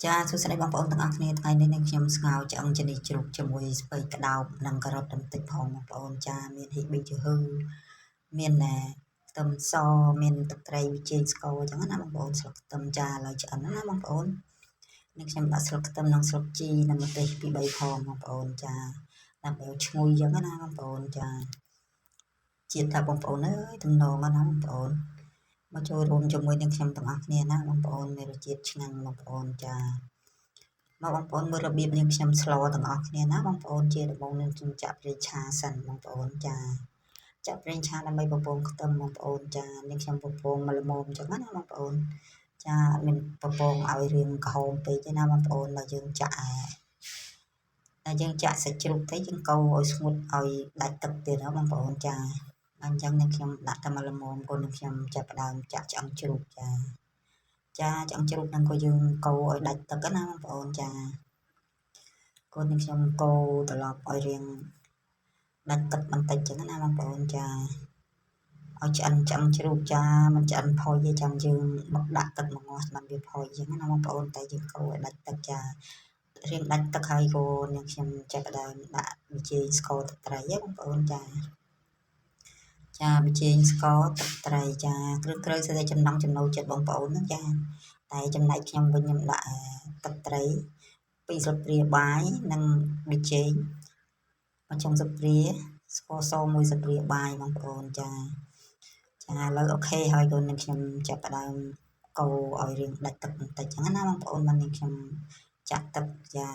ចាសួស្តីបងប្អូនទាំងអស់គ្នាថ្ងៃនេះនឹងខ្ញុំស្ងោរឆ្អឹងជំនីជ្រូកជាមួយស្ពៃក្តោបនិងការ៉ុតបន្តិចផងបងប្អូនចាមានហ៊ីប៊ីជឺហឺមានខ្ទឹមសមានទឹកត្រីវិជែងស្ករអញ្ចឹងណាបងប្អូនស្លឹកខ្ទឹមចាឥឡូវឆ្អិនណាបងប្អូននេះខ្ញុំដាក់ស្លឹកខ្ទឹមនិងស្លឹកជីនិងម្ទេសពី3ផងបងប្អូនចាដើម្បីឲ្យឈ្ងុយអញ្ចឹងណាបងប្អូនចាជាតិថាបងប្អូនអើយទំនងណាបងប្អូនមកចូលរួមជាមួយនឹងខ្ញុំទាំងអស់គ្នាណាបងប្អូនមានរសជាតិឆ្ងាញ់បងប្អូនចាមកបងប្អូនមើលរបៀបនាងខ្ញុំស្លទាំងអស់គ្នាណាបងប្អូនជាដំបូងនឹងខ្ញុំចាក់ប្រេងឆាសិនបងប្អូនចាចាក់ប្រេងឆាដើម្បីបំពងខ្ទឹមបងប្អូនចានាងខ្ញុំបំពងមកល្មមអញ្ចឹងណាបងប្អូនចាអត់មានបំពងឲ្យរាងក្រហមពេកទេណាបងប្អូនដល់យើងចាក់សាច់ជ្រូកទៅយើងកូរឲ្យស្ងួតឲ្យដាច់ទឹកទៀតណាបងប្អូនចាអញ្ចឹងនាងខ្ញុំដាក់តែមកល្មមកូននាងខ្ញុំចាប់ផ្ដើមចាក់ឆ្អឹងជ្រូកចាឆ្អឹងជ្រូកហ្នឹងក៏យើងកូរឲ្យដាច់ទឹកណាបងប្អូនចាកូននាងខ្ញុំកូរត្រឡប់ឲ្យរាងដាច់ទឹកបន្តិចចឹងណាបងប្អូនចាឲ្យឆ្អិនឆ្អឹងជ្រូកចាមិនឆ្អិនផុយទេចាំយើងមកដាក់ទឹកមកងាស់បានវាផុយចឹងណាបងប្អូនតែយើងកូរឲ្យដាច់ទឹកចារៀងដាច់ទឹកហើយក៏នាងខ្ញុំចាប់ផ្ដើមដាក់ប៊ីចេងស្ករទឹកត្រីបងប្អូនចាប៊ីចេងស្ករទឹកត្រីចាគ្រឿងក្រៅស្អីចំណង់ចំណូលចិត្តបងប្អូនហ្នឹងចាតែចំណែកខ្ញុំវិញខ្ញុំដាក់ទឹកត្រី2ស្លាបព្រាបាយនិងប៊ីចេង1ចុងស្លាបព្រាស្ករស1ស្លាបព្រាបាយបងប្អូនចាឥឡូវអូខេហើយកូននឹងខ្ញុំចាប់ផ្ដើមកូរឲ្យរាងដាច់ទឹកបន្តិចចឹងណាបងប្អូនបាននឹងខ្ញុំចាក់ទឹកចា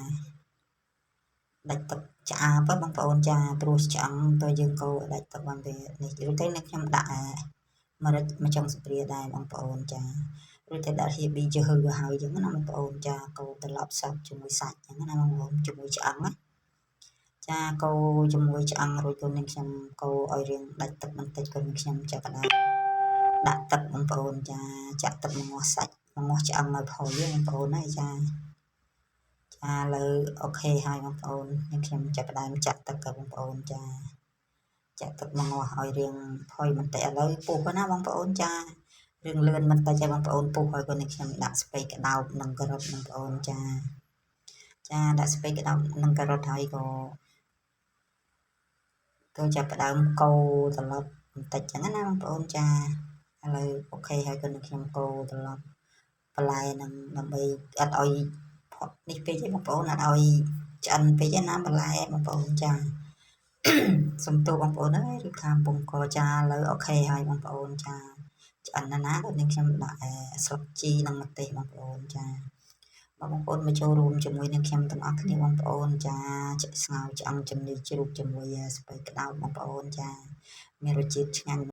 ដាច់ទឹកឆ្អាបបងប្អូនចាព្រោះឆ្អឹងទៅយើងកូរដាច់ទឹកបានវានេះរួចទៅនឹងខ្ញុំដាក់ម្រេច1ចុងស្លាបព្រាដែរបងប្អូនចារួចទៅដាក់ហ៊ីប៊ីជឺហឺហើយចឹងណាបងប្អូនចាកូរត្រឡប់សាច់ជាមួយសាច់ចឹងណាបងប្អូនជាមួយឆ្អឹងណាចាកូរជាមួយឆ្អឹងរួចកូននឹងខ្ញុំកូរឲ្យរាងដាច់ទឹកបន្តិចកូននឹងខ្ញុំចាប់ផ្ដើមដាក់ទឹកបងប្អូនចាចាក់ទឹកមកងាស់សាច់មកងាស់ឆ្អឹងឲ្យផុយបងប្អូនហើយចាឥឡូវអូខេហើយបងប្អូននឹងខ្ញុំចាប់ផ្ដើមចាក់ទឹកបងប្អូនចាចាក់ទឹកមកងាស់ឲ្យរាងផុយបន្តិចឥឡូវពុះណាបងប្អូនចារឿងលឿនបន្តិចឲ្យបងប្អូនពុះហើយក៏នឹងខ្ញុំដាក់ស្ពៃក្តោបនិងការ៉ុតបងប្អូនចាដាក់ស្ពៃក្តោបនិងការ៉ុតហើយក៏ចាប់ផ្ដើមកូរត្រឡប់បន្តិចចឹងណាបងប្អូនចាឥឡូវអូខេហើយក៏នឹងខ្ញុំកូរត្រឡប់បន្លែនឹងដើម្បីអត់ឲ្យផុតនេះពេកទេបងប្អូនអត់ឲ្យឆ្អិនពេកទេណាបន្លែបងប្អូនចាសុំទោសបងប្អូនអើយឬខាងពងកចាឥឡូវអូខេហើយបងប្អូនចាឆ្អិនណាក៏នឹងខ្ញុំដាក់ស្លឹកជីនិងម្ទេសបងប្អូនចាបងប្អូនមកចូលរួមជាមួយនឹងខ្ញុំទាំងអស់គ្នាបងប្អូនចាស្ងោរឆ្អឹងជំនីជ្រូកជាមួយស្ពៃក្តោបបងប្អូនចាមានរសជាតិឆ្ងាញ់